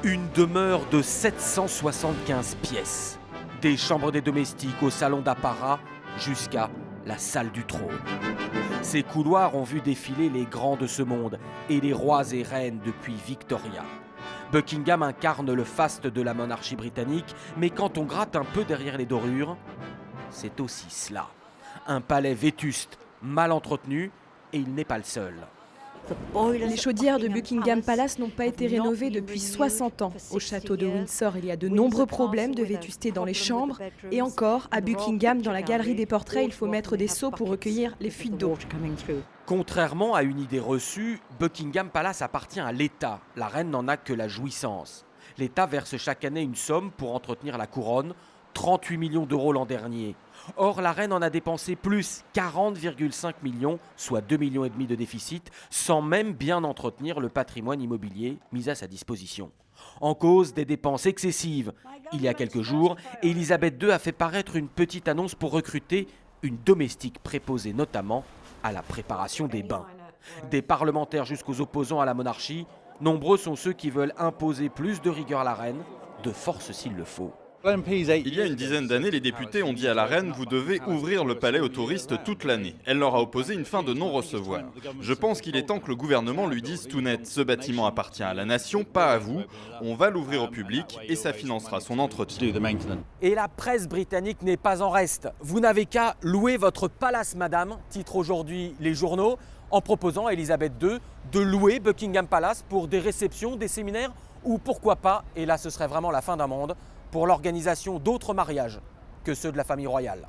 Une demeure de 775 pièces. Des chambres des domestiques au salon d'apparat jusqu'à la salle du trône. Ces couloirs ont vu défiler les grands de ce monde et les rois et reines depuis Victoria. Buckingham incarne le faste de la monarchie britannique, mais quand on gratte un peu derrière les dorures, c'est aussi cela. Un palais vétuste, mal entretenu, et il n'est pas le seul. Les chaudières de Buckingham Palace n'ont pas été rénovées depuis 60 ans. Au château de Windsor, il y a de nombreux problèmes de vétusté dans les chambres. Et encore, à Buckingham, dans la galerie des portraits, il faut mettre des seaux pour recueillir les fuites d'eau. Contrairement à une idée reçue, Buckingham Palace appartient à l'État. La reine n'en a que la jouissance. L'État verse chaque année une somme pour entretenir la couronne, 38 millions d'euros l'an dernier. Or, la reine en a dépensé plus, 40,5 millions, soit 2,5 millions de déficit, sans même bien entretenir le patrimoine immobilier mis à sa disposition. En cause des dépenses excessives. Il y a quelques jours, Elisabeth II a fait paraître une petite annonce pour recruter une domestique préposée notamment à la préparation des bains. Des parlementaires jusqu'aux opposants à la monarchie, nombreux sont ceux qui veulent imposer plus de rigueur à la reine, de force s'il le faut. Il y a une dizaine d'années, les députés ont dit à la reine « Vous devez ouvrir le palais aux touristes toute l'année ». Elle leur a opposé une fin de non-recevoir. Je pense qu'il est temps que le gouvernement lui dise tout net « Ce bâtiment appartient à la nation, pas à vous. On va l'ouvrir au public et ça financera son entretien ». Et la presse britannique n'est pas en reste. Vous n'avez qu'à louer votre palace, madame, titre aujourd'hui les journaux, en proposant à Elisabeth II de louer Buckingham Palace pour des réceptions, des séminaires ou pourquoi pas, et là ce serait vraiment la fin d'un monde, pour l'organisation d'autres mariages que ceux de la famille royale.